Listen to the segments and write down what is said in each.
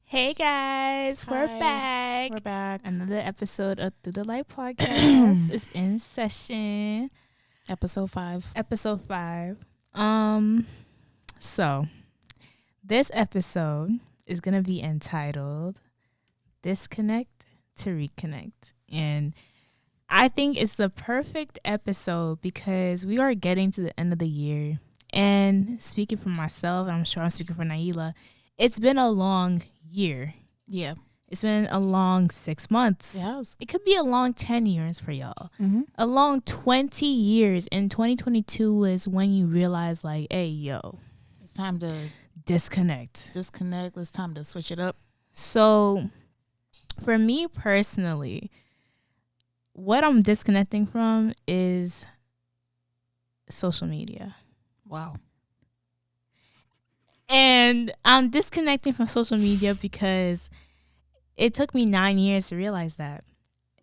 Hey guys, we're Hi, back. We're back. Another episode of Through the Light podcast is in session. Episode 5. Episode 5. So this episode is gonna be entitled Disconnect to Reconnect. And I think it's the perfect episode because we are getting to the end of the year. And speaking for myself, I'm sure I'm speaking for Naila, it's been a long year. Yeah. It's been a long 6 months. It has. It could be a long 10 years for y'all. Mm-hmm. A long 20 years. And 2022 is when you realize, like, hey, yo, It's time to disconnect. It's time to switch it up. So, for me personally, what I'm disconnecting from is social media. Wow. And I'm disconnecting from social media because it took me 9 years to realize that.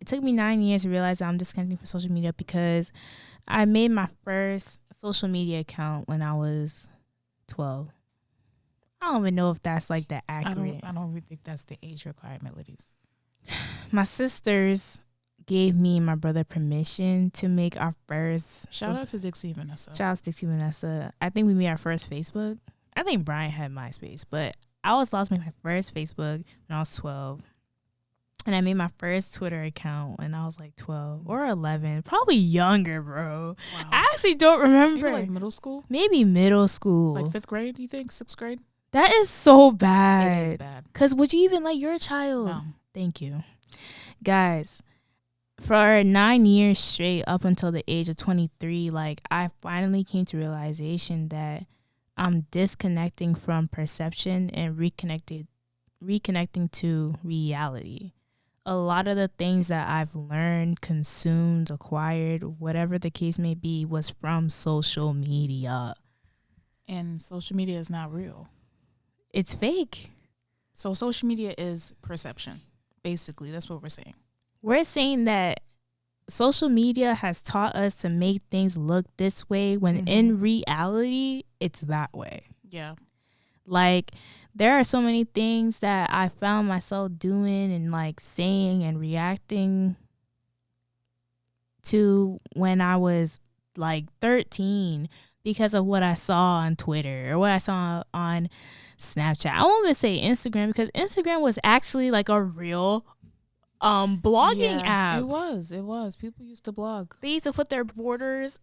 It took me 9 years to realize that I'm disconnecting from social media because I made my first social media account when I was 12. I don't even know if that's like that accurate. I don't really think that's the age requirement, ladies. My sisters gave me and my brother permission to make our first. Shout out to Dixie and Vanessa. Shout out to Dixie and Vanessa. I think we made our first Facebook. I think Brian had MySpace, but I was allowed to make my first Facebook when I was 12. And I made my first Twitter account when I was like 12 or 11. Probably younger, bro. Wow. I actually don't remember. Maybe like middle school? Maybe middle school. Like 5th grade, you think? 6th grade? That is so It bad. is bad. Because would you even let your child? No. Thank you. Guys, for 9 years straight up until the age of 23, like I finally came to realization that I'm disconnecting from perception and reconnecting to reality. A lot of the things that I've learned, consumed, acquired, whatever the case may be, was from social media. And social media is not real. It's fake. So social media is perception. Basically, that's what we're saying. We're saying that social media has taught us to make things look this way when in reality, it's that way. Yeah. Like, there are so many things that I found myself doing and like saying and reacting to when I was like 13 because of what I saw on Twitter or what I saw on Snapchat. I won't even say Instagram because Instagram was actually like a real blogging app. It was. People used to blog. They used to put their borders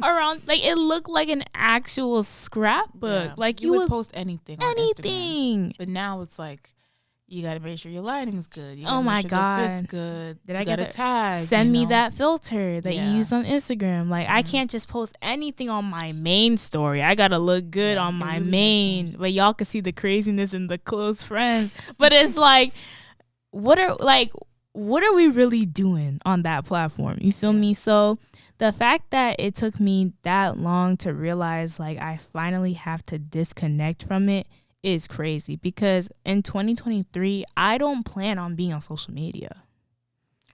around, like it looked like an actual scrapbook. Yeah. Like you would post anything on Instagram. anything. But now it's like you got to make sure your lighting's good. You Oh gotta my make sure God. the fit's good. Did you I get a a tag? Send me know? that filter that you Yeah. use on Instagram. Like I can't just post anything on my main story. I gotta look good Yeah, on it my really has main, changed. but y'all can see the craziness in the close friends. But it's like, what are we really doing on that platform? You feel me? So the fact that it took me that long to realize like I finally have to disconnect from it is crazy because in 2023, I don't plan on being on social media.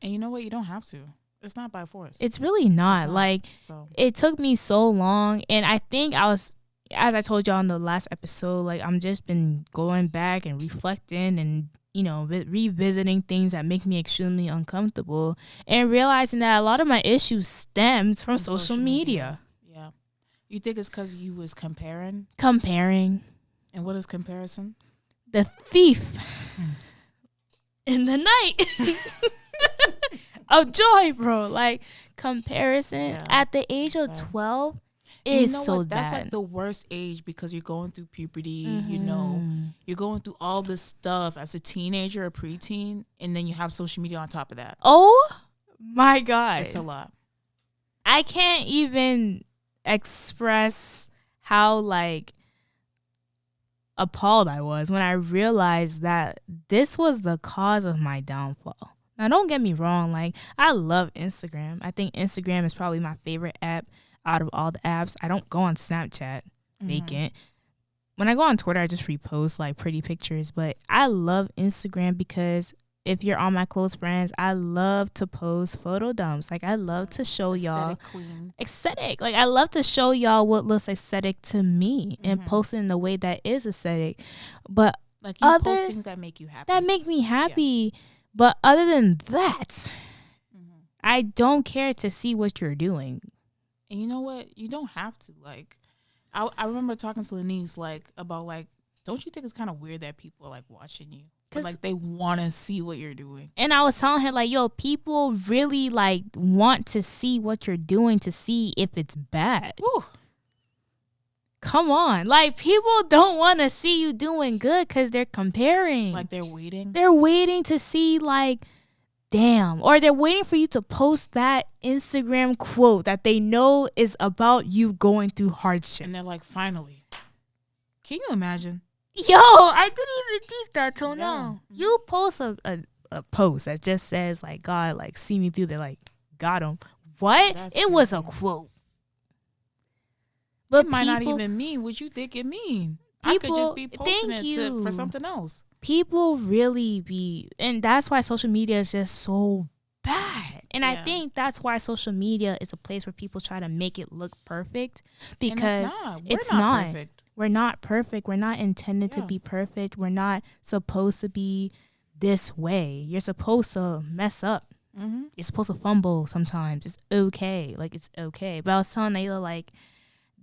And you know what? You don't have to. It's not by force. It's really not. It's not. Like, So it took me so long. And I think I was, as I told y'all in the last episode, like, I'm just been going back and reflecting and, you know, revisiting things that make me extremely uncomfortable and realizing that a lot of my issues stems from social media. Yeah. You think it's because you was comparing? Comparing. And what is comparison? The thief in the night of joy, bro. Like, comparison at the age of 12 is so bad. That's like the worst age because you're going through puberty, you know, you're going through all this stuff as a teenager or preteen, and then you have social media on top of that. Oh my God. It's a lot. I can't even express how like appalled I was when I realized that this was the cause of my downfall. Now, don't get me wrong. Like, I love Instagram. I think Instagram is probably my favorite app out of all the apps. I don't go on Snapchat, vacant. When I go on Twitter, I just repost like pretty pictures. But I love Instagram because if you're on my close friends, I love to post photo dumps. Like, I love to show y'all Queen. aesthetic. Like, I love to show y'all what looks aesthetic to me and post it in the way that is aesthetic. But Like you post things that make you happy. That make me happy. Yeah. But other than that, I don't care to see what you're doing. And you know what? You don't have to. Like, I remember talking to Lenise, like, about, like, don't you think it's kind of weird that people are, like, watching you? But, like, they want to see what you're doing. And I was telling her, like, yo, people really, like, want to see what you're doing to see if it's bad. Woo. Come on. Like, people don't want to see you doing good because they're comparing. Like, they're waiting? They're waiting to see, like, damn. Or they're waiting for you to post that Instagram quote that they know is about you going through hardship. And they're like, finally. Can you imagine? Yo, I didn't even think that till now. You post a post that just says, like, God, like, see me through. They're like, got him. What? That's it crazy. Was a quote. But it might not even mean what you think it mean. I could just be posting it for something else. People really be, and that's why social media is just so bad. And I think that's why social media is a place where people try to make it look perfect, because it's not perfect. We're not perfect. We're not intended to be perfect. We're not supposed to be this way. You're supposed to mess up. You're supposed to fumble sometimes. It's okay. Like, it's okay. But I was telling Naila, like,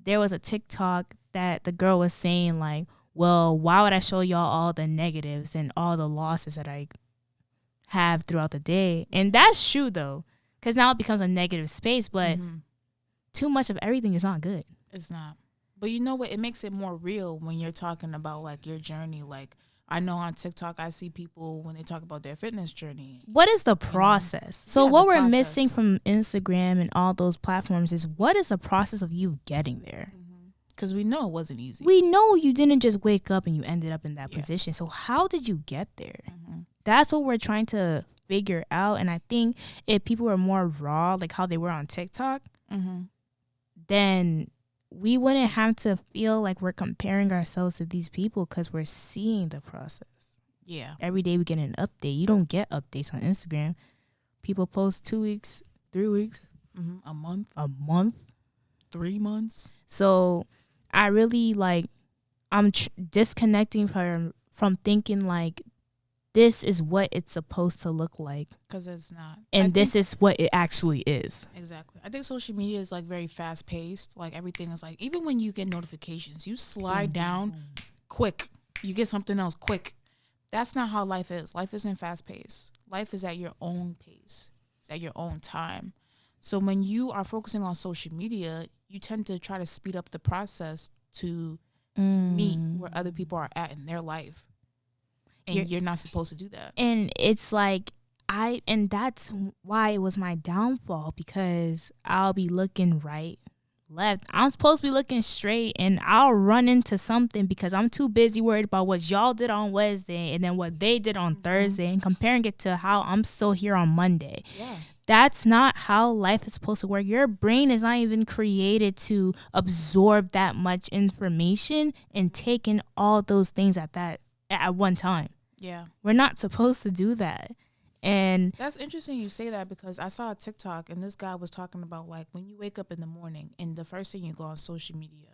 there was a TikTok that the girl was saying, like, well, why would I show y'all all the negatives and all the losses that I have throughout the day? And that's true, though, because now it becomes a negative space. But too much of everything is not good. It's not. But you know what? It makes it more real when you're talking about, like, your journey. Like, I know on TikTok, I see people when they talk about their fitness journey. What is the process? So what we're missing from Instagram and all those platforms is, what is the process of you getting there? Because we know it wasn't easy. We know you didn't just wake up and you ended up in that position. So how did you get there? That's what we're trying to figure out. And I think if people were more raw, like how they were on TikTok, then we wouldn't have to feel like we're comparing ourselves to these people, because we're seeing the process. Yeah. Every day we get an update. You don't get updates on Instagram. People post 2 weeks, 3 weeks. A month. 3 months. So I really, like, I'm disconnecting from thinking, like, this is what it's supposed to look like. Because it's not. And this is what it actually is. Exactly. I think social media is, like, very fast paced. Like, everything is, like, even when you get notifications, you slide down quick. You get something else quick. That's not how life is. Life isn't fast paced. Life is at your own pace. It's at your own time. So when you are focusing on social media, you tend to try to speed up the process to meet where other people are at in their life. And you're not supposed to do that. And it's like, and that's why it was my downfall, because I'll be looking right, left. I'm supposed to be looking straight, and I'll run into something because I'm too busy worried about what y'all did on Wednesday and then what they did on Thursday, and comparing it to how I'm still here on Monday. Yeah. That's not how life is supposed to work. Your brain is not even created to absorb that much information and take in all those things at one time. Yeah. We're not supposed to do that. And that's interesting you say that, because I saw a TikTok and this guy was talking about, like, when you wake up in the morning and the first thing you go on social media,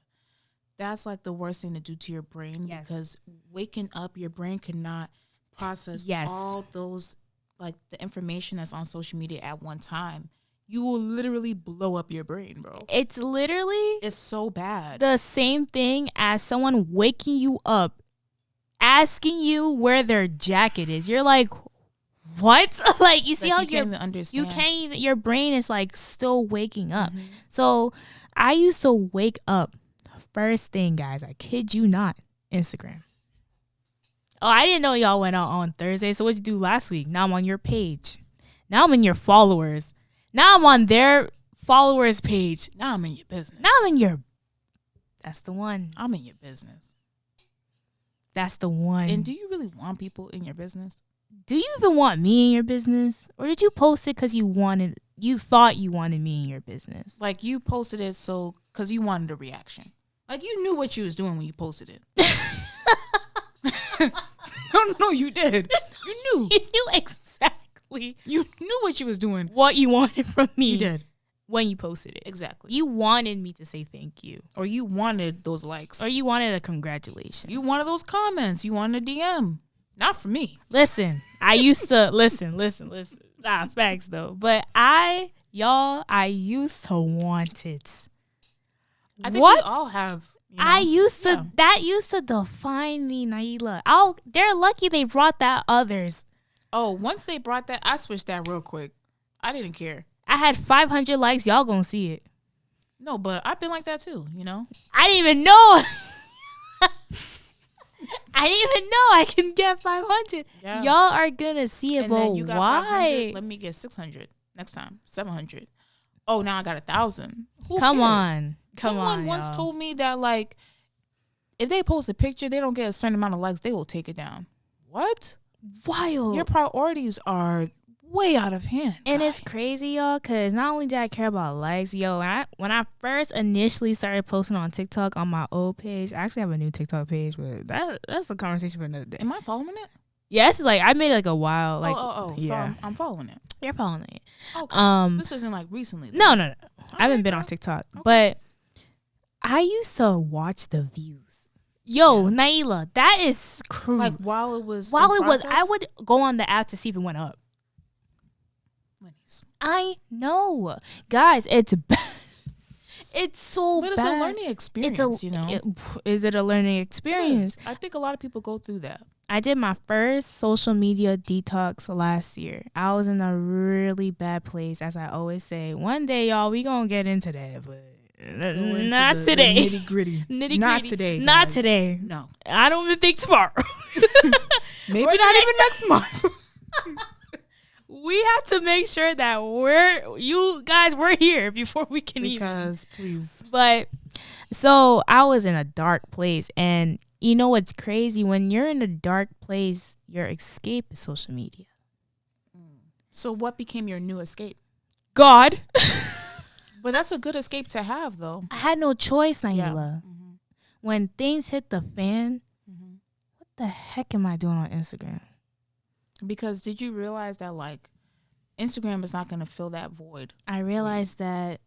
that's, like, the worst thing to do to your brain. Yes. Because waking up, your brain cannot process all those, like, the information that's on social media at one time. You will literally blow up your brain, bro. It's so bad. The same thing as someone waking you up, asking you where their jacket is. You're like, what? Like, you see, like, how you can't even understand. You can't even, your brain is, like, still waking up. So I used to wake up first thing, guys, I kid you not, Instagram. Oh, I didn't know y'all went out on Thursday. So what'd you do last week? Now I'm on your page. Now I'm in your followers. Now I'm on their followers page. Now I'm in your business. That's the one. I'm in your business. That's the one. And do you really want people in your business? Do you even want me in your business? Or did you post it because you thought you wanted me in your business? Like, you posted it because you wanted a reaction. Like, you knew what you was doing when you posted it. No, you did. You knew. You knew exactly. You knew what you was doing. What you wanted from me. You did. when you posted it. Exactly. You wanted me to say thank you. Or you wanted those likes. Or you wanted a congratulations. You wanted those comments. You wanted a DM. Not for me. Listen, I used to listen. Nah, facts though. But I used to want it. I think we all have. I used to. That used to define me, Naila. They're lucky they brought that others. Oh, once they brought that, I switched that real quick. I didn't care. I had 500 likes. Y'all gonna see it. No, but I've been like that too, you know? I didn't even know. I didn't even know I can get 500. Yeah. Y'all are gonna see it, and but then you got why? Let me get 600 next time. 700. Oh, now I got 1,000. Come on. Someone once told me that, like, if they post a picture, they don't get a certain amount of likes, they will take it down. What? Wild. Your priorities are way out of hand. And it's crazy, y'all, because not only did I care about likes, when I first initially started posting on TikTok on my old page, I actually have a new TikTok page, but that's a conversation for another day. Am I following it? Yeah, it's like I made it like a while. Like, yeah. So I'm following it. You're following it. Okay. This isn't like recently. Though. No. I haven't been on TikTok, but I used to watch the views. Yo, yeah. Naila, that is crazy. Like while it was, I would go on the app to see if it went up. I know, guys. It's so bad. But it's a learning experience, Is it a learning experience? Yes. I think a lot of people go through that. I did my first social media detox last year. I was in a really bad place, as I always say. One day, y'all, we gonna get into that, but not today. Nitty gritty. Not today. Guys. Not today. No. I don't even think tomorrow. Maybe not even next month. We have to make sure that we're here before we can please. But so I was in a dark place, and you know what's crazy? When you're in a dark place, your escape is social media. So what became your new escape? God. But that's a good escape to have, though. I had no choice, Naila. Yeah. Mm-hmm. When things hit the fan, what the heck am I doing on Instagram? Because did you realize that, like, Instagram is not going to fill that void? I realized that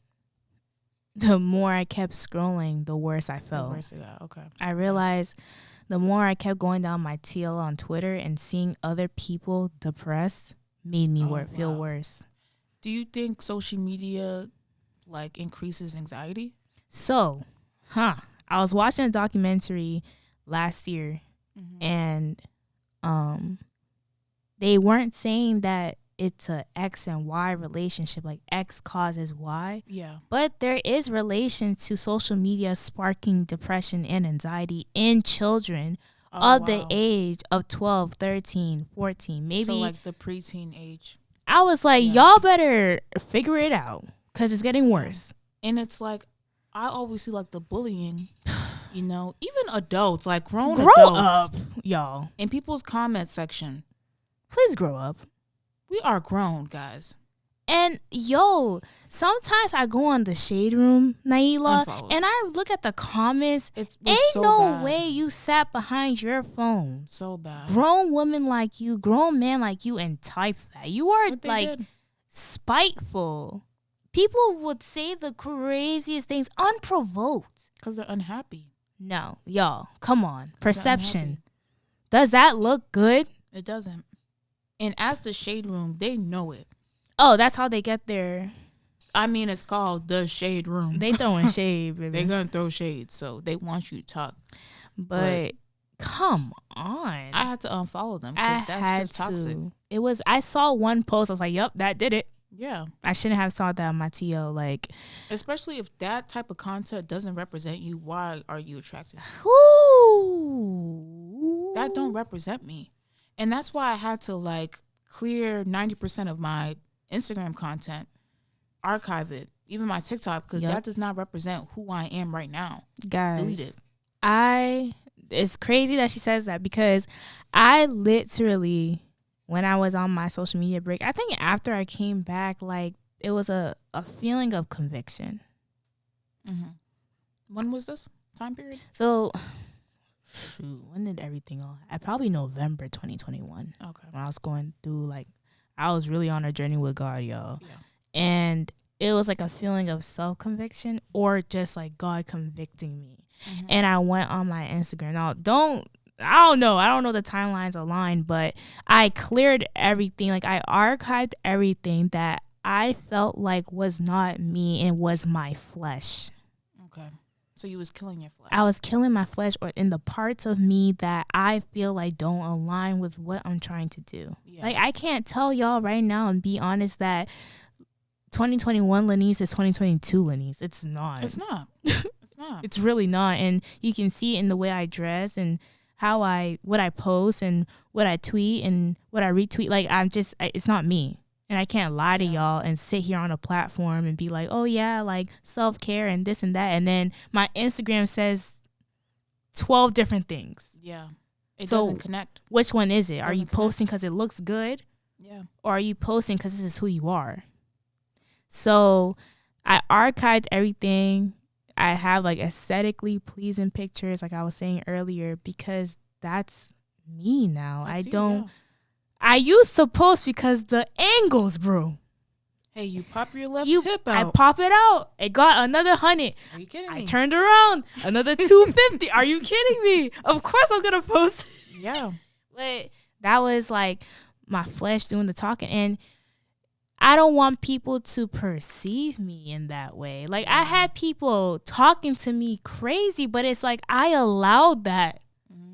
the more I kept scrolling, the worse I felt. The worse it got, okay. I realized the more I kept going down my TL on Twitter and seeing other people depressed made me feel worse. Do you think social media, like, increases anxiety? So, I was watching a documentary last year, and they weren't saying that it's a X and Y relationship, like X causes Y. Yeah. But there is relation to social media sparking depression and anxiety in children of the age of 12, 13, 14, maybe. So like the preteen age. I was like, y'all better figure it out because it's getting worse. And it's like, I always see like the bullying, even adults, like grown adults. Grow up, y'all. In people's comment section. Please grow up. We are grown, guys. And sometimes I go on the shade room, Naila, and I look at the comments. Ain't so no bad. Way you sat behind your phone. So bad. Grown woman like you, grown man like you, and type that. You are like spiteful. People would say the craziest things unprovoked. Because they're unhappy. No, y'all, come on. Perception. Does that look good? It doesn't. And as the shade room, they know it. Oh, that's how they get there. I mean, it's called the shade room. They throwing shade, baby. They're going to throw shade, so they want you to talk. But come on. I had to unfollow them because that's just toxic. I saw one post. I was like, yep, that did it. Yeah. I shouldn't have saw that on my TL. Like, especially if that type of content doesn't represent you, why are you attracted? Ooh. That don't represent me. And that's why I had to, like, clear 90% of my Instagram content, archive it, even my TikTok, because that does not represent who I am right now. Guys, delete it. It's crazy that she says that because I literally, when I was on my social media break, I think after I came back, like, it was a feeling of conviction. Mm-hmm. When was this time period? So, when did everything all? Probably November 2021. Okay. When I was going through, like, I was really on a journey with God, y'all. Yeah. And it was like a feeling of self-conviction or just like God convicting me. And I went on my Instagram. Now, I don't know the timelines aligned, but I cleared everything. Like, I archived everything that I felt like was not me and was my flesh. Okay. So you was killing your flesh. I was killing my flesh, or in the parts of me that I feel like don't align with what I'm trying to do. Yeah. Like, I can't tell y'all right now and be honest that 2021 Lenise is 2022 Lenise. It's not. It's not. It's not. It's really not. And you can see it in the way I dress and what I post and what I tweet and what I retweet. Like, it's not me. And I can't lie to y'all and sit here on a platform and be like, oh yeah, like self-care and this and that. And then my Instagram says 12 different things. Yeah. It doesn't connect. Which one is it? Are you posting because it looks good? Yeah. Or are you posting because this is who you are? So I archived everything. I have like aesthetically pleasing pictures, like I was saying earlier, because that's me now. I used to post because the angles, bro. Hey, you pop your left hip out. I pop it out. It got another 100. Are you kidding me? I turned around. Another 250. Are you kidding me? Of course I'm going to post. Yeah. But that was like my flesh doing the talking. And I don't want people to perceive me in that way. Like, I had people talking to me crazy, but it's like I allowed that.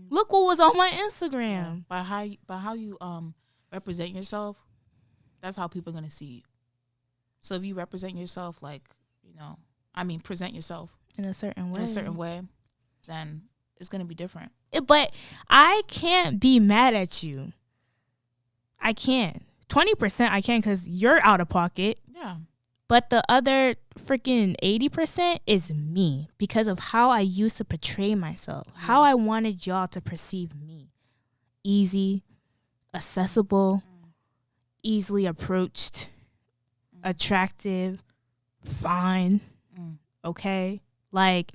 Look what was on my Instagram. Yeah. By how you represent yourself, that's how people are gonna see you. So if you represent yourself present yourself in a certain way, then it's gonna be different. But I can't be mad at you. I can't. 20% I can because you're out of pocket. Yeah. But the other freaking 80% is me because of how I used to portray myself, how I wanted y'all to perceive me. Easy, accessible, easily approached, attractive, fine, okay? Like,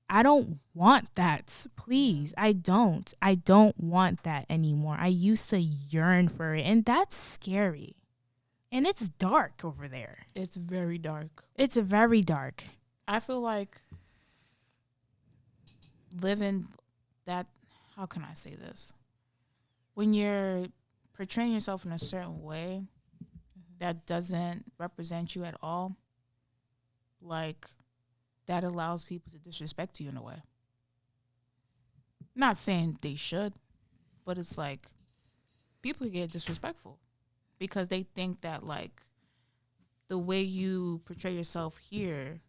I don't want that. Please, I don't. I don't want that anymore. I used to yearn for it, and that's scary. And it's dark over there. It's very dark. It's very dark. I feel like living that, how can I say this? When you're portraying yourself in a certain way that doesn't represent you at all, like, that allows people to disrespect you in a way. Not saying they should, but it's like people get disrespectful because they think that, like, the way you portray yourself here,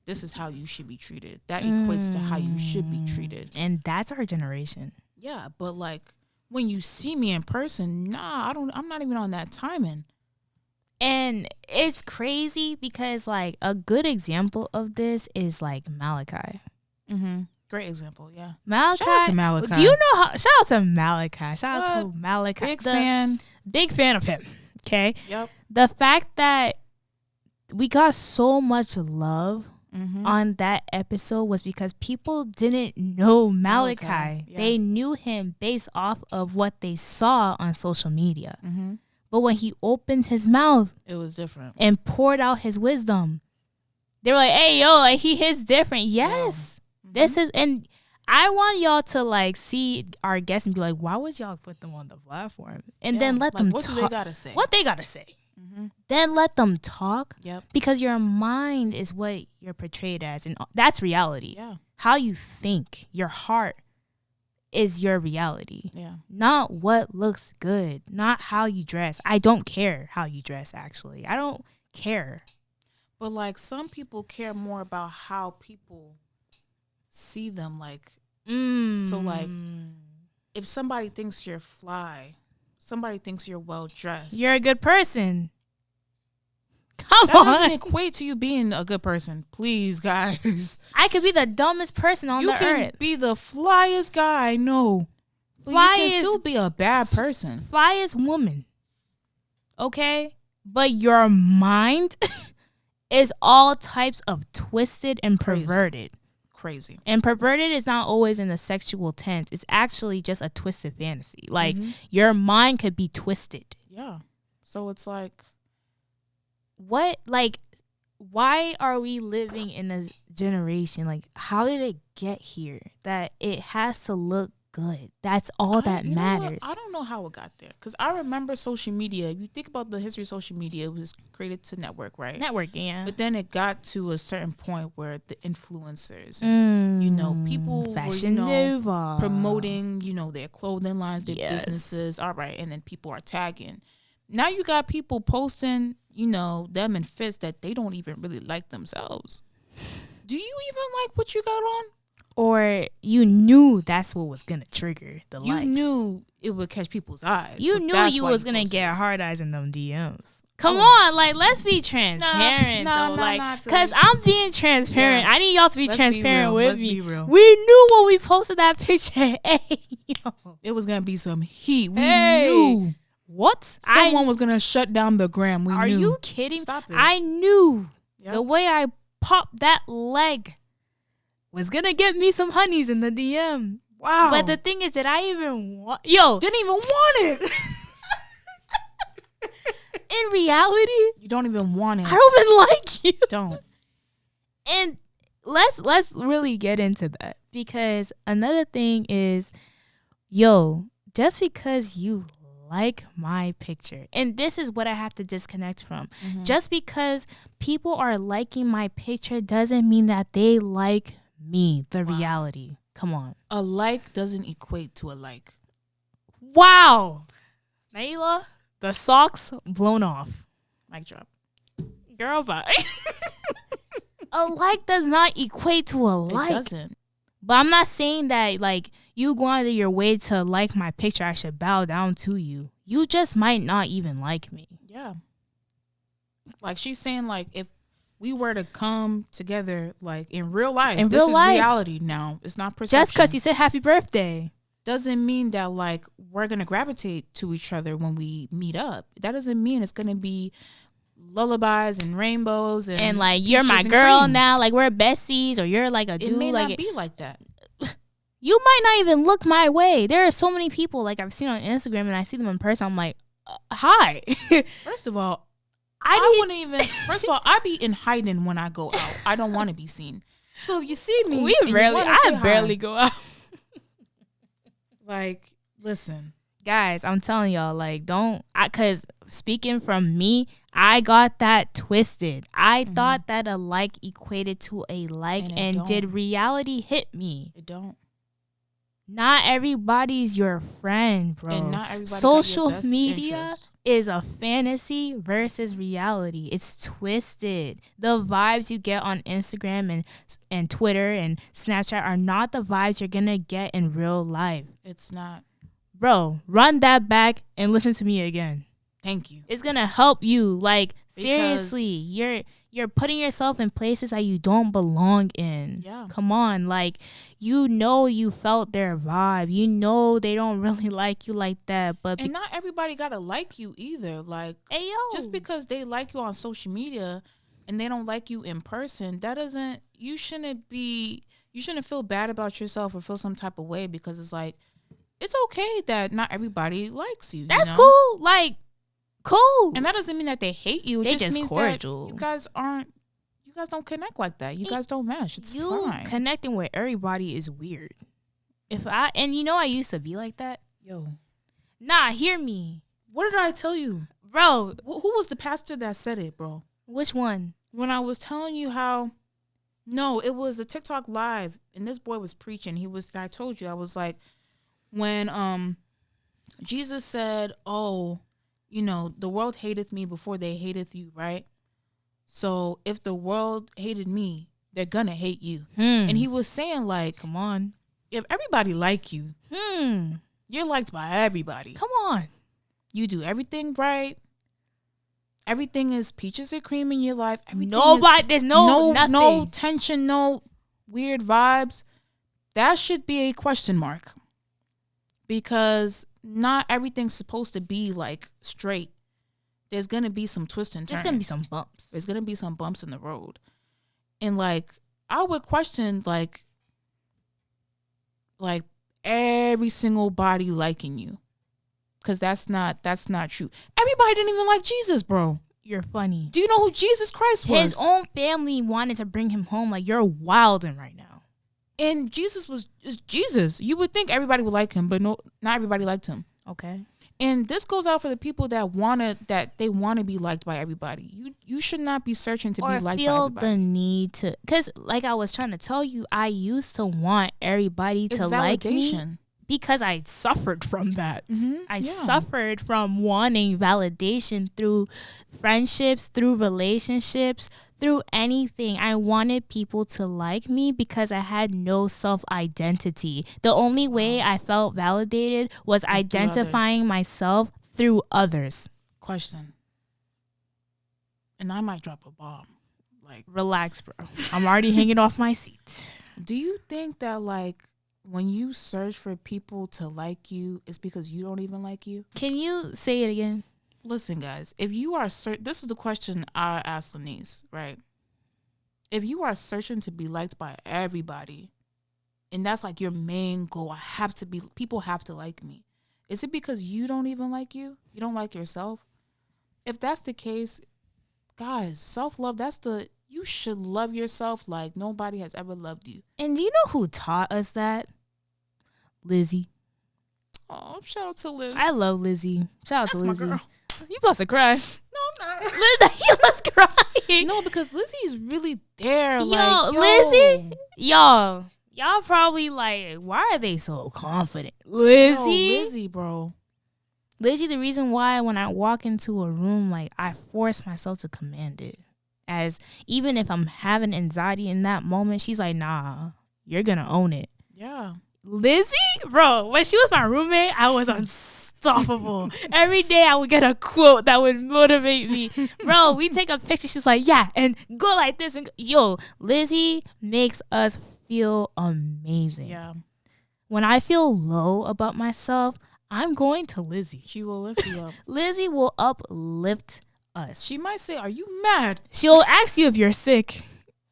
this is how you should be treated. That equates to how you should be treated. And that's our generation. Yeah, but like when you see me in person, I'm not even on that timing. And it's crazy because, like, a good example of this is, like, Malachi. Mm-hmm. Great example, yeah. Malachi. Shout out to Malachi. Do you know how? Shout out to Malachi. Shout out to Malachi. Big fan. Big fan of him. Okay? Yep. The fact that we got so much love on that episode was because people didn't know Malachi. Yeah. They knew him based off of what they saw on social media. Mm-hmm. But when he opened his mouth, it was different and poured out his wisdom, they were like, hey, yo, like, he hits different. Yes. Yeah. This is, and I want y'all to, like, see our guests and be like, why would y'all put them on the platform? And then let them talk. What do they gotta say? What they gotta say. Then let them talk. Yep. Because your mind is what you're portrayed as, and that's reality. Yeah. How you think, your heart is your reality. Yeah. Not what looks good, not how you dress. I don't care how you dress, actually. I don't care. But, like, some people care more about how people see them. Like, so, like, if somebody thinks you're fly, somebody thinks you're well dressed, you're a good person. Come that on. doesn't equate to you being a good person. Please, guys. I could be the dumbest person on the earth. You can be the flyest guy I know. But you can still be a bad person. Flyest woman. Okay? But your mind is all types of twisted and perverted. Crazy. And perverted is not always in a sexual tense. It's actually just a twisted fantasy. Like, your mind could be twisted. Yeah. So it's like, what, like, why are we living in a generation? Like, how did it get here that it has to look good? That's all that matters. I don't know how it got there, because I remember social media. If you think about the history of social media, it was created to network, right? Networking, yeah. But then it got to a certain point where the influencers, and, people Fashion were, Nova, promoting, their clothing lines, their businesses. All right. And then people are tagging. Now you got people posting, them in fits that they don't even really like themselves. Do you even like what you got on? Or you knew that's what was going to trigger the likes. You knew it would catch people's eyes. You knew you was going to get hard eyes in them DMs. Come on, like, let's be transparent, because I'm being transparent. Yeah. I need y'all to be transparent with me. We knew when we posted that picture. Hey, yo. It was going to be some heat. We knew. What? Someone was going to shut down the gram. We knew. Are you kidding? Stop it. I knew the way I popped that leg was going to get me some honeys in the DM. Wow. But the thing is that I even want... Yo. Didn't even want it. In reality... You don't even want it. I don't even like you. Don't. And let's really get into that. Because another thing is... Yo, just because you like my picture, and this is what I have to disconnect from. Mm-hmm. Just because people are liking my picture doesn't mean that they like me, the reality. Come on. A like doesn't equate to a like. Wow. Naila, the socks blown off. Mic drop. Girl, bye. A like does not equate to a like. It doesn't. But I'm not saying that, like, you go out of your way to like my picture, I should bow down to you. You just might not even like me. Yeah. Like, she's saying, like, if we were to come together, like, in real life, this is reality now. It's not perception. Just because you said happy birthday doesn't mean that, like, we're going to gravitate to each other when we meet up. That doesn't mean it's going to be lullabies and rainbows and like, you're my girl now, like, we're besties, or you're like a dude. It may like, not be like that. You might not even look my way. There are so many people, like, I've seen on Instagram, and I see them in person. I'm like, hi. First of all, I wouldn't even. First of all, I be in hiding when I go out. I don't want to be seen. So if you see me, I barely go out. Like, listen, guys, I'm telling y'all, like, because speaking from me, I got that twisted. I thought that a like equated to a like, and did reality hit me? It don't. Not everybody's your friend, bro. And not everybody social got your media interest. Is a fantasy versus reality. It's twisted. The vibes you get on Instagram and Twitter and Snapchat are not the vibes you're gonna get in real life. It's not. Bro, run that back and listen to me again. Thank you. It's gonna help you. Like, seriously, you're putting yourself in places that you don't belong in. Yeah. Come on, like, you felt their vibe. They don't really like you like that. And not everybody gotta like you either. Like, hey, yo. Just because they like you on social media and they don't like you in person, that doesn't. You shouldn't feel bad about yourself or feel some type of way, because it's like, it's okay that not everybody likes you. That's cool. Like, cool. And that doesn't mean that they hate you. It just means cordial. that you guys don't connect like that. You guys don't mesh. It's fine. Connecting with everybody is weird. I used to be like that. Yo. Nah, hear me. What did I tell you? Bro. Who was the pastor that said it, bro? Which one? When I was telling you how, no, it was a TikTok live, and this boy was preaching. I told you, I was like, when Jesus said, oh, the world hateth me before they hateth you, right? So if the world hated me, they're gonna hate you. And he was saying, like, come on, if everybody like you, you're liked by everybody. Come on. You do everything right. Everything is peaches and cream in your life. There's nothing. No tension, no weird vibes. That should be a question mark. Because not everything's supposed to be, like, straight. There's going to be some twists and turns. There's going to be some bumps. There's going to be some bumps in the road. And, like, I would question, like every single body liking you. Because that's not true. Everybody didn't even like Jesus, bro. You're funny. Do you know who Jesus Christ was? His own family wanted to bring him home. Like, you're wilding right now. And Jesus is Jesus. You would think everybody would like him, but no, not everybody liked him. Okay. And this goes out for the people that want to be liked by everybody. You should not be searching to be liked by everybody. Or feel the need to, because like I was trying to tell you, I used to want everybody to like me because I suffered from that. Mm-hmm. I suffered from wanting validation through friendships, through relationships, through anything. I wanted people to like me because I had no self-identity. The only way I felt validated was identifying myself through others. Question. And I might drop a bomb. Like, relax, bro. I'm already hanging off my seat. Do you think that, like, when you search for people to like you, it's because you don't even like you? Can you say it again? Listen, guys, if you are this is the question I asked Lanice, right? If you are searching to be liked by everybody, and that's like your main goal, people have to like me. Is it because you don't even like you? You don't like yourself? If that's the case, guys, self-love, you should love yourself like nobody has ever loved you. And do you know who taught us that? Lizzie. Oh, shout out to Liz. I love Lizzie. Shout out to Lizzie. My girl. You about to cry. No, I'm not. You was crying. No, because Lizzie's really there. Yo, Lizzie. Y'all probably like, why are they so confident? Lizzie, bro. Lizzie, the reason why when I walk into a room, like, I force myself to command it. As even if I'm having anxiety in that moment, she's like, nah, you're gonna own it. Yeah. Lizzie, bro, when she was my roommate, I was unstoppable. Every day I would get a quote that would motivate me. Bro, we take a picture, she's like, yeah, and go like this. And yo, Lizzie makes us feel amazing. Yeah. When I feel low about myself, I'm going to Lizzie. She will lift you up. Lizzie will uplift us. She might say, are you mad? She'll ask you if you're sick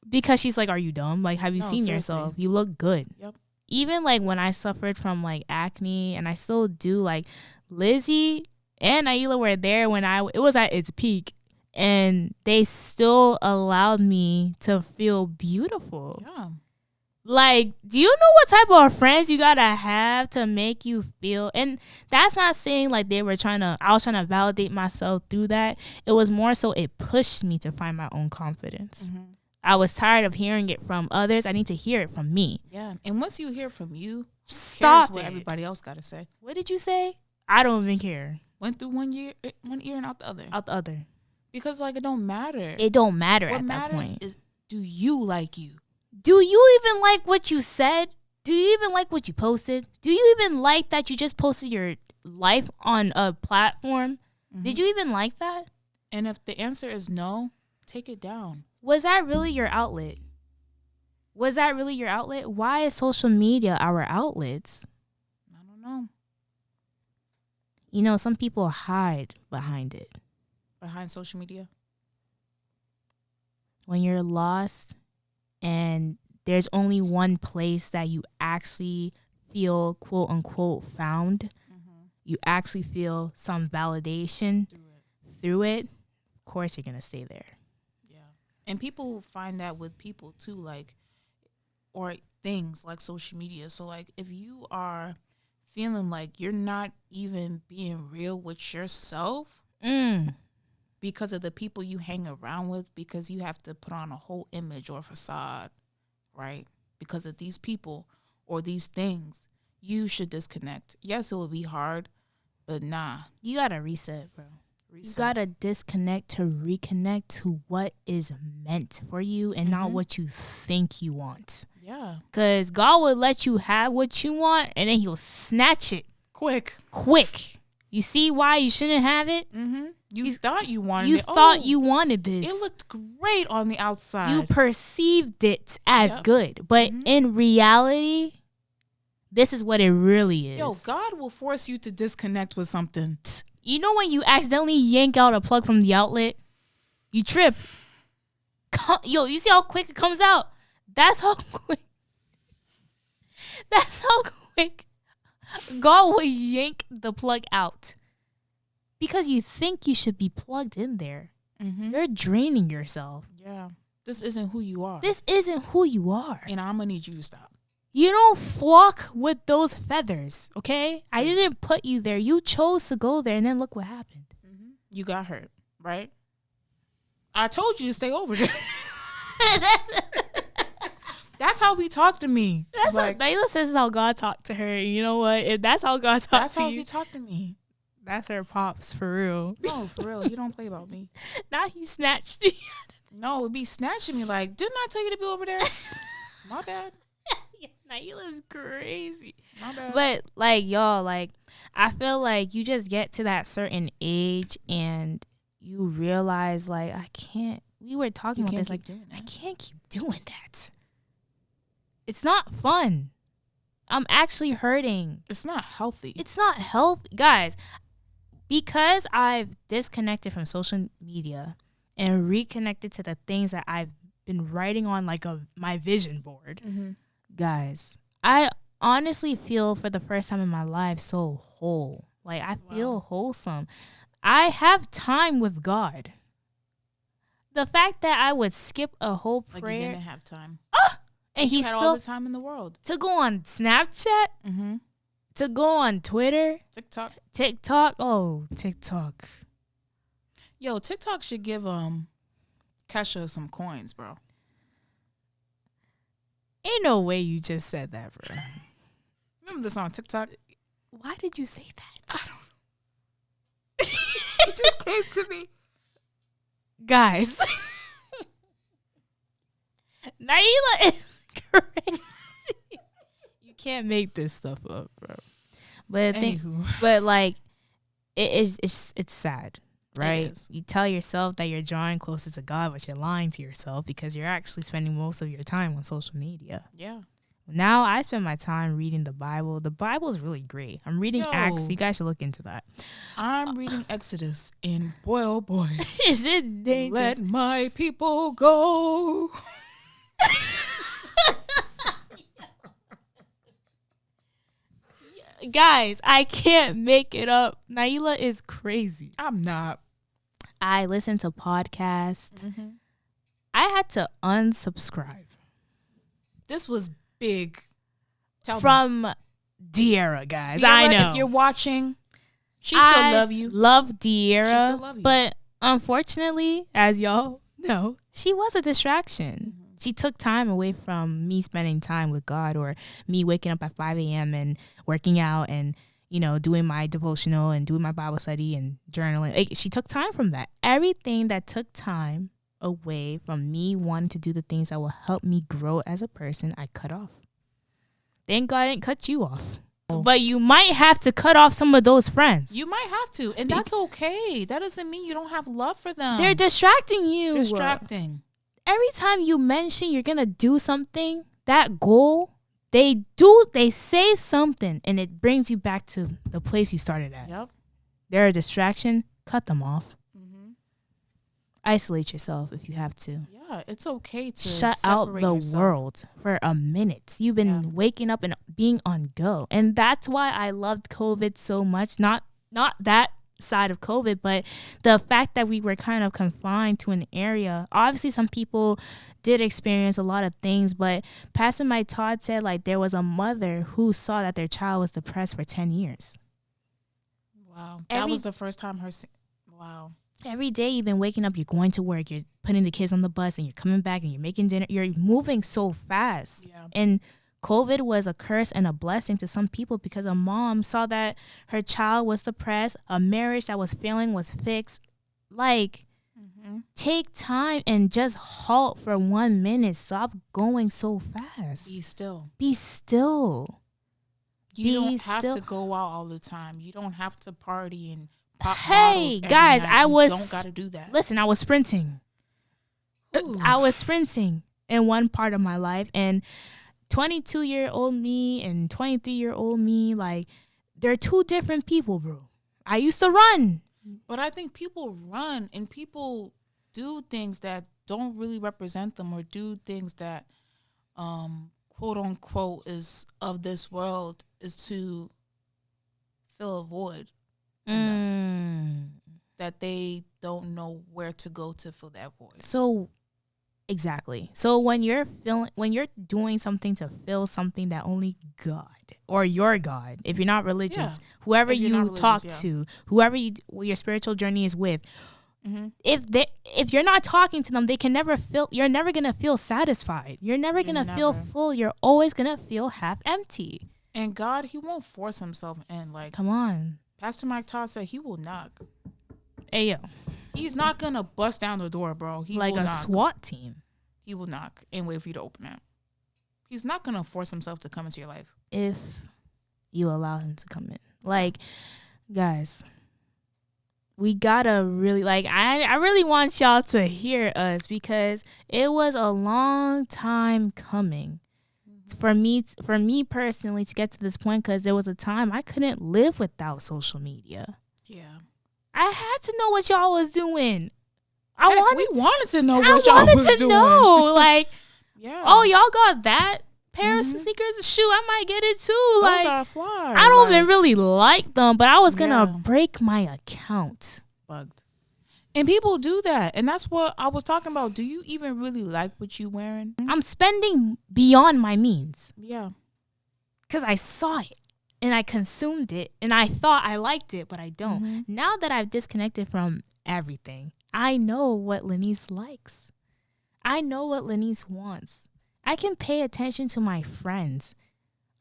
because she's like, are you dumb? Like, have you seen seriously. yourself? You look good. Yep. Even like when I suffered from like acne, and I still do, like, Lizzie and Naila were there when it was at its peak, and they still allowed me to feel beautiful. Yeah. Like, do you know what type of friends you gotta have to make you feel? And that's not saying like I was trying to validate myself through that. It was more so it pushed me to find my own confidence. Mm-hmm. I was tired of hearing it from others. I need to hear it from me. Yeah. And once you hear from you, stop what everybody else got to say. What did you say? I don't even care. Went through one ear and out the other. Out the other. Because, like, it don't matter. It don't matter what at that point. What matters is, do you like you? Do you even like what you said? Do you even like what you posted? Do you even like that you just posted your life on a platform? Mm-hmm. Did you even like that? And if the answer is no, take it down. Was that really your outlet? Why is social media our outlets? I don't know. You know, some people hide behind it. Behind social media? When you're lost and there's only one place that you actually feel, quote unquote, found, mm-hmm. you actually feel some validation through it, of course you're going to stay there. And people find that with people too, like, or things like social media. So, like, if you are feeling like you're not even being real with yourself because of the people you hang around with, because you have to put on a whole image or facade, right? Because of these people or these things, you should disconnect. Yes, it will be hard, but nah. You got to reset, bro. You gotta disconnect to reconnect to what is meant for you and not what you think you want. Yeah. Because God will let you have what you want and then he'll snatch it. Quick. You see why you shouldn't have it? Mm-hmm. You thought you wanted it. You thought you wanted this. It looked great on the outside. You perceived it as good. But in reality, this is what it really is. Yo, God will force you to disconnect with something. You know when you accidentally yank out a plug from the outlet, you trip. Yo, you see how quick it comes out? That's how quick. God will yank the plug out. Because you think you should be plugged in there. you're draining yourself. Yeah. This isn't who you are. This isn't who you are. And I'm going to need you to stop. You don't flock with those feathers, okay? I didn't put you there. You chose to go there, and then look what happened. You got hurt, right? I told you to stay over there. That's how he talked to me. That's like, what Naila says is how God talked to her. You know what? If that's how God talked to you. That's how he talked to me. That's her pops, for real. No, for real. He don't play about me. Now he snatched you. No, it'd be snatching me like, didn't I tell you to be over there? My bad. Naila's crazy. My bad. But, like, y'all, like, I feel like you just get to that certain age and you realize, like, I can't. We were talking about this, like, I can't keep doing that. It's not fun. I'm actually hurting. It's not healthy. It's not healthy. Guys, because I've disconnected from social media and reconnected to the things that I've been writing on, like, my vision board, guys, I honestly feel for the first time in my life so whole. Like, I feel wholesome. I have time with God. The fact that I would skip a whole prayer. Like, you didn't have time. And he had still all the time in the world to go on Snapchat, to go on Twitter, TikTok. Oh, TikTok. Yo, TikTok should give Kesha some coins, bro. Ain't no way you just said that, bro. Remember the song TikTok? Why did you say that? I don't know. It just came to me, guys. Naila is crazy. You can't make this stuff up, bro. But like, it's sad, right? You tell yourself that you're drawing closer to God, but you're lying to yourself because you're actually spending most of your time on social media. Yeah. Now I spend my time reading the Bible. The Bible is really great. I'm reading Acts. You guys should look into that. I'm reading Exodus, and boy, oh boy, is it dangerous? Let my people go. Guys, I can't make it up. Naila is crazy. I'm not. I listen to podcasts. I had to unsubscribe. This was big. From De'Ara, guys. De'Ara, I know. If you're watching, she still love you. Love De'Ara. She still love you. But unfortunately, as y'all know, she was a distraction. She took time away from me spending time with God or me waking up at 5 a.m. and working out and, you know, doing my devotional and doing my Bible study and journaling. Like, she took time from that. Everything that took time away from me wanting to do the things that will help me grow as a person, I cut off. Thank God I didn't cut you off. But you might have to cut off some of those friends. You might have to. And that's okay. That doesn't mean you don't have love for them. They're distracting you. Distracting. Every time you mention you're going to do something, that goal, they say something and it brings you back to the place you started at. Yep. They're a distraction. Cut them off. Isolate yourself if you have to. Yeah, it's okay to shut out the world for a minute. You've been waking up and being on go. And that's why I loved COVID so much. Not that side of COVID, but the fact that we were kind of confined to an area. Obviously, some people did experience a lot of things, but Pastor Mike Todd said, like, there was a mother who saw that their child was depressed for 10 years. Wow. That was the first time wow. Every day you've been waking up, you're going to work, you're putting the kids on the bus, and you're coming back and you're making dinner. You're moving so fast. Yeah. And COVID was a curse and a blessing to some people because a mom saw that her child was depressed, a marriage that was failing was fixed. Like, take time and just halt for 1 minute. Stop going so fast. Be still. Be still. You don't have to go out all the time. You don't have to party and pop hey, guys, I don't got to do that. Listen, I was sprinting. Ooh. I was sprinting in one part of my life, and 22-year-old me and 23-year-old me, like, they're two different people, bro. I used to run. But I think people run and people do things that don't really represent them or do things that, quote unquote, is of this world, is to fill a void. That that they don't know where to go to fill that void. So exactly. So when you're doing something to fill something that only God or your God, if you're not religious, whoever If you're you not religious, talk yeah. to, whoever your spiritual journey is with, if you're not talking to them, they can never feel. You're never gonna feel satisfied. You're never gonna feel full. You're always gonna feel half empty. And God, He won't force Himself in. Like, Come on, Pastor Mike Todd said, He will knock. hey yo, He's not gonna bust down the door, bro. He like will a knock. SWAT team. He will knock and wait for you to open it. He's not gonna force Himself to come into your life if you allow Him to come in. Like, guys, we gotta really, like, I really want y'all to hear us, because it was a long time coming for me personally to get to this point, because there was a time I couldn't live without social media. Yeah. I had to know what y'all was doing. We wanted to know what y'all was doing. I wanted to know, like, yeah. Oh, y'all got that pair of sneakers? Shoot, I might get it too. Those Like, are fly. I don't even really like them, but I was gonna Yeah. break my account. Bugged. And people do that. And that's what I was talking about. Do you even really like what you wearing? I'm spending beyond my means Yeah. because I saw it and I consumed it and I thought I liked it, but I don't. Now that I've disconnected from everything, I know what Lenise likes. I know what Lenise wants. I can pay attention to my friends.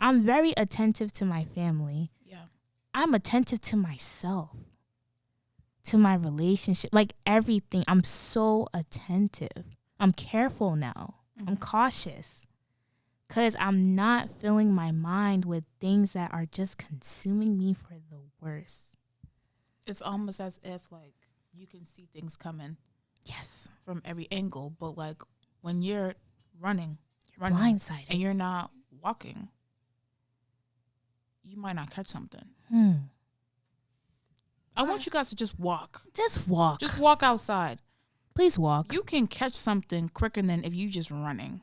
I'm very attentive to my family. Yeah. I'm attentive to myself, to my relationship, like everything. I'm so attentive. I'm careful now. I'm cautious because I'm not filling my mind with things that are just consuming me for the worst. It's almost as if, like, you can see things coming. Yes. From every angle. But, like, when you're running Blindsided. and you're not walking, you might not catch something. I want you guys to just walk. Just walk. Just walk outside. Please walk. You can catch something quicker than if you just running.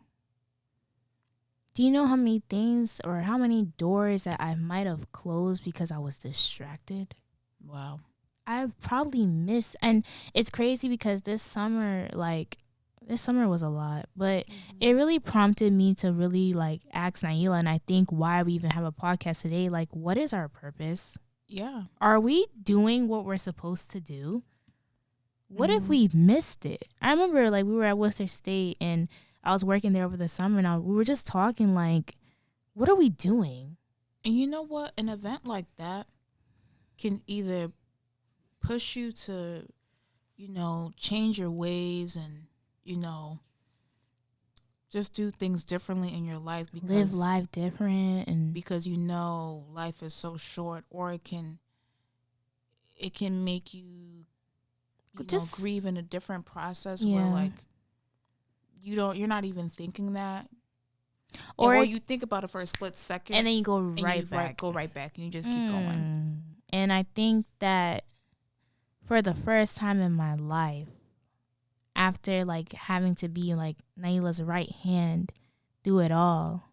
Do you know how many things or how many doors that I might have closed because I was distracted? Wow. I've probably missed, and it's crazy because this summer was a lot, but it really prompted me to really, like, ask Naila, and I think why we even have a podcast today, like, what is our purpose? Yeah. Are we doing what we're supposed to do? What if we missed it? I remember, like, we were at Worcester State, and I was working there over the summer, and we were just talking, like, what are we doing? And you know what? An event like that can either push you to, change your ways and, just do things differently in your life. Because, live life different. And because, life is so short, or it can make you, just grieve in a different process where, like, you're not even thinking that. Or you think about it for a split second. And then you go right back. Go right back and you just keep going. And I think that for the first time in my life, after, like, having to be, like, Naila's right hand through it all,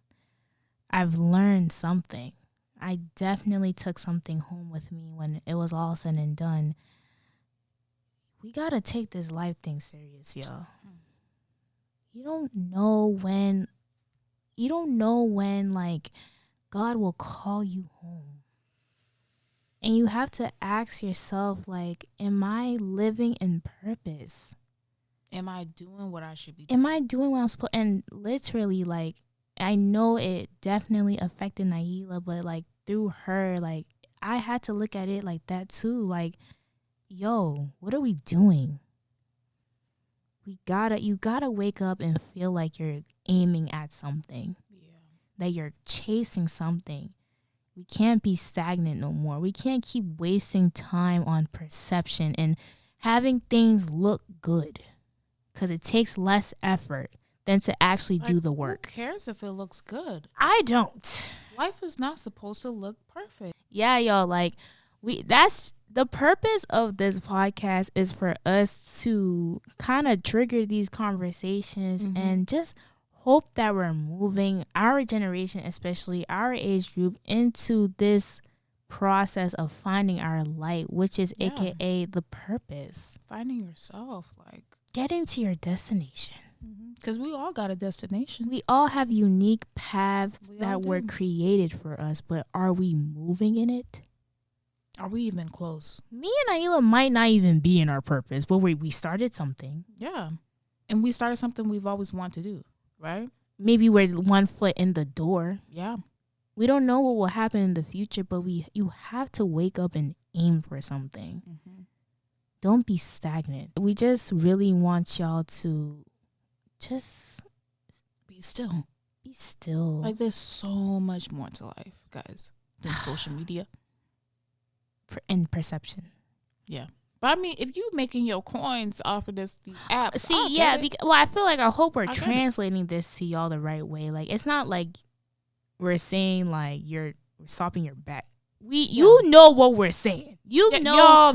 I've learned something. I definitely took something home with me when it was all said and done. We got to take this life thing serious, y'all. You don't know when, like, God will call you home. And you have to ask yourself, like, am I living in purpose? Am I doing what I should be doing? Am I doing what I'm supposed to? And literally, like, I know it definitely affected Naila, but, like, through her, like, I had to look at it like that too. Like, yo, what are we doing? You gotta wake up and feel like you're aiming at something. Yeah. That you're chasing something. We can't be stagnant no more. We can't keep wasting time on perception and having things look good, because it takes less effort than to actually do the work. Who cares if it looks good? I don't. Life is not supposed to look perfect. Yeah, y'all, like, that's the purpose of this podcast, is for us to kind of trigger these conversations and just hope that we're moving our generation, especially our age group, into this process of finding our light, which is Yeah. AKA the purpose. Finding yourself, like, Getting to your destination. because we all got a destination. We all have unique paths We all that were do. created for us, but are we moving in it? Are we even close? Me and Aila might not even be in our purpose, but we started something. Yeah. And we started something we've always wanted to do, right? Maybe we're 1 foot in the door. Yeah. We don't know what will happen in the future, but you have to wake up and aim for something. Don't be stagnant. We just really want y'all to just Be still. be still. Like, there's so much more to life, guys, than social media. In perception. Yeah. But I mean, if you making your coins off of these apps, See, I'll yeah, get it. I feel like I hope we're I get it. translating this to y'all the right way. Like, it's not like we're saying like you're stopping your back. You know what we're saying. Yeah, Y'all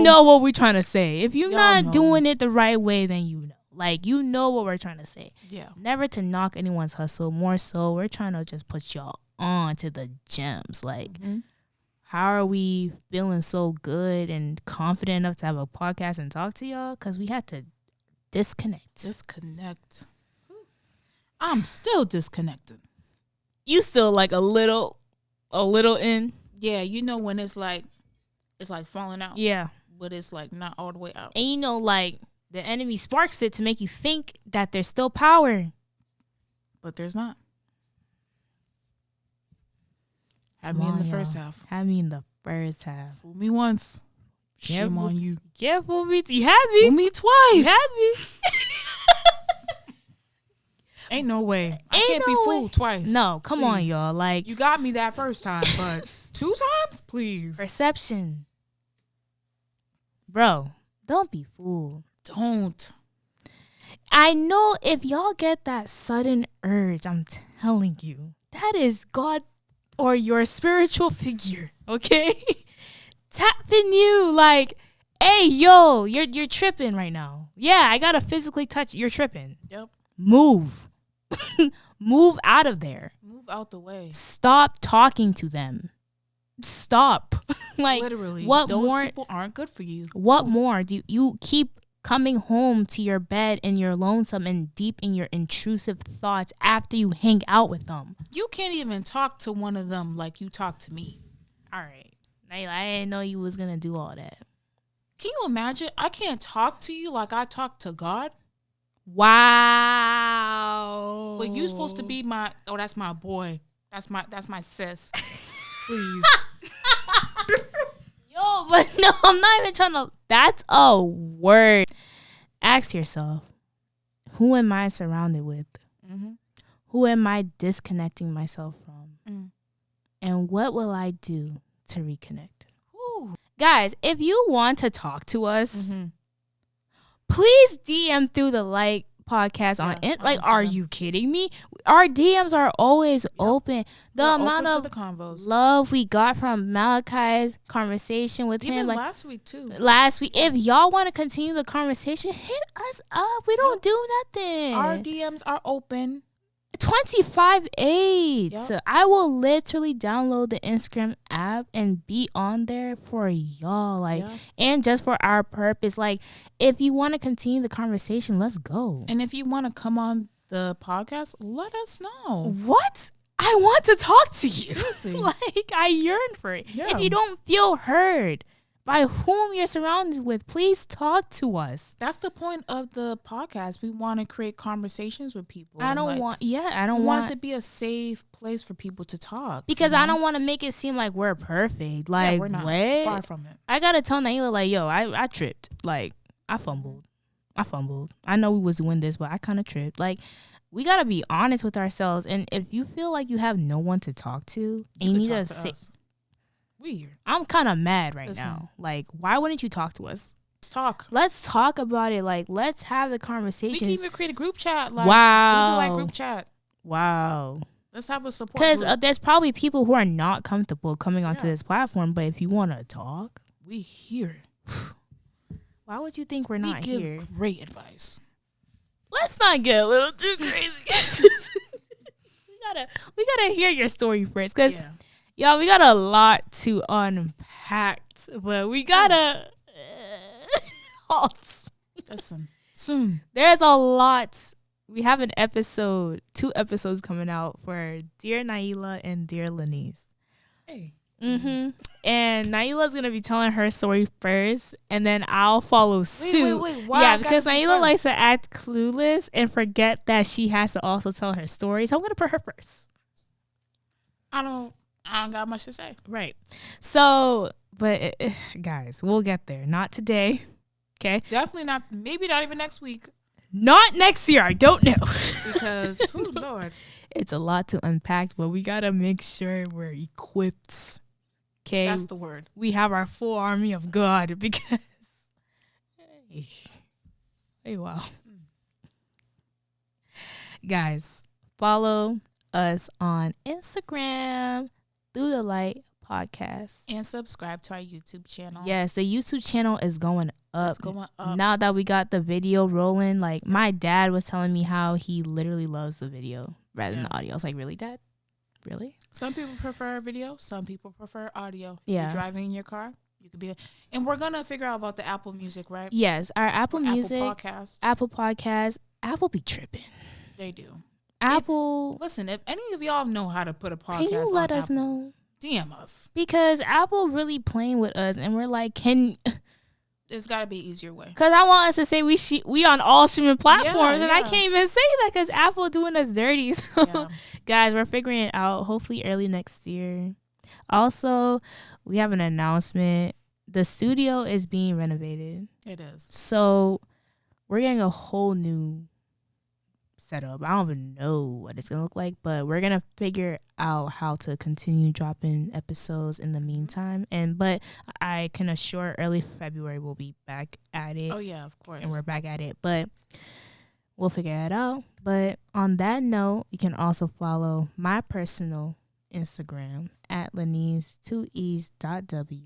know what we're trying to say. If you're Y'all not know. doing it the right way, then you know. Like, you know what we're trying to say. Yeah. Never to knock anyone's hustle. More so, we're trying to just put y'all on to the gems. Like, how are we feeling so good and confident enough to have a podcast and talk to y'all? Because we had to disconnect. Disconnect. I'm still disconnected. You still like a little in? Yeah, you know when it's like falling out. Yeah. But it's like not all the way out. And you know, like, the enemy sparks it to make you think that there's still power. But there's not. Had me in the first y'all. half. Had me in the first half. Fool me once. Shame Careful. on you. Careful, me. You had me. Fool me twice. You had me. Ain't no way. I Ain't can't no be fooled way. twice. No, come on, Please. y'all. Like, You got me that first time, but 2 times? Please. perception. Bro, don't be fooled. Don't. I know if y'all get that sudden urge, I'm telling you, that is God or your spiritual figure, okay? Tapping you like, hey, yo, you're tripping right now. Yeah, I gotta physically touch. You're tripping. Yep. Move. Move out of there. Move out the way. Stop talking to them. Stop. Like, literally, what those more? people aren't good for you. What more do you keep coming home to your bed and you're lonesome and deep in your intrusive thoughts after you hang out with them? You can't even talk to one of them like you talk to me. All right. Naila, I didn't know you was gonna do all that. Can you imagine? I can't talk to you like I talk to God. Wow. But you supposed to be my that's my boy. That's my sis. Please. Yo, but no, I'm not even trying to. That's a word. Ask yourself, who am I surrounded with? Who am I disconnecting myself from? And what will I do to reconnect? Ooh. Guys, if you want to talk to us, please DM through the Like podcast on it. Like, Instagram. are you kidding me? Our DMs are always open. The We're amount open of to the convos. love we got from Malachi's conversation with Even him, like last week too. last week. If y'all want to continue the conversation, hit us up. We don't do nothing. Our DMs are open. 25/8. Yep. So I will literally download the Instagram app and be on there for y'all, like, and just for our purpose. Like, if you want to continue the conversation, let's go. And if you want to come on the podcast, let us know. What? I want to talk to you. Seriously. Like, I yearn for it. Yeah. If you don't feel heard by whom you're surrounded with, please talk to us. That's the point of the podcast. We want to create conversations with people. I don't want it to be a safe place for people to talk. Because I don't want to make it seem like we're perfect. Like, we're not. what? Far from it. I gotta tell Naila, like, yo, I tripped. Like, I fumbled. I know we was doing this, but I kind of tripped. Like, we gotta be honest with ourselves. And if you feel like you have no one to talk to, and you need to say, weird. I'm kind of mad right now. Like, why wouldn't you talk to us? Let's talk about it. Like, let's have the conversation. We can even create a group chat. Like, wow. Do the like group chat. Wow. Let's have a support Because group. there's probably people who are not comfortable coming onto this platform. But if you want to talk, we here. Why would you think we're not give here? Great advice. Let's not get a little too crazy. we gotta hear your story first, because Y'all, we got a lot to unpack, but we gotta halt. Listen, soon. There's a lot. We have an episode, 2 episodes coming out for Dear Naila and Dear Lenise. Hey. Mm-hmm. And Naila's gonna be telling her story first, and then I'll follow suit. Wait. Why? Yeah, because Naila likes to act clueless and forget that she has to also tell her story. So I'm gonna put her first. I don't got much to say. Right. So, but guys, we'll get there. Not today. Okay. Definitely not. Maybe not even next week. Not next year. I don't know. Because, oh Lord, it's a lot to unpack, but we gotta make sure we're equipped. Okay. That's the word. We have our full army of God because. Hey, wow. Guys, follow us on Instagram, Through the Light Podcast. And subscribe to our YouTube channel. Yes, the YouTube channel is going up. It's going up. Now that we got the video rolling, like my dad was telling me how he literally loves the video rather than the audio. I was like, really, Dad? Really? Some people prefer video. Some people prefer audio. Yeah. You're driving in your car. You could be, and we're gonna figure out about the Apple Music, right? Yes, our Apple Music, Apple Podcast. Apple be tripping. They do. Apple. Listen, if any of y'all know how to put a podcast, Can you let on us Apple, know? DM us, because Apple really playing with us, and we're like, there's got to be an easier way. Because I want us to say we on all streaming platforms, and I can't even say that because Apple doing us dirty. So, guys, we're figuring it out. Hopefully, early next year. Also, we have an announcement. The studio is being renovated. It is. So, we're getting a whole new setup. I don't even know what it's gonna look like, but we're gonna figure out how to continue dropping episodes in the meantime. But I can assure early February we'll be back at it. Oh yeah, of course. And we're back at it, but we'll figure it out. But on that note, you can also follow my personal Instagram at Lenise2es.w.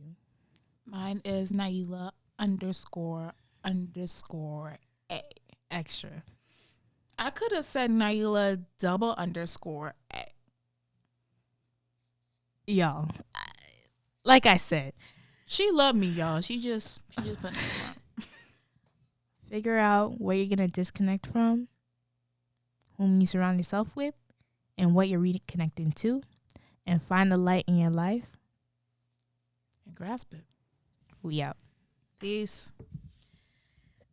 Mine is Naila __A. Extra. I could have said Naila _A. Y'all, like I said, she loved me, y'all. She just put me front. Figure out where you're gonna disconnect from, whom you surround yourself with, and what you're reconnecting to, and find the light in your life And grasp it. We out. Peace.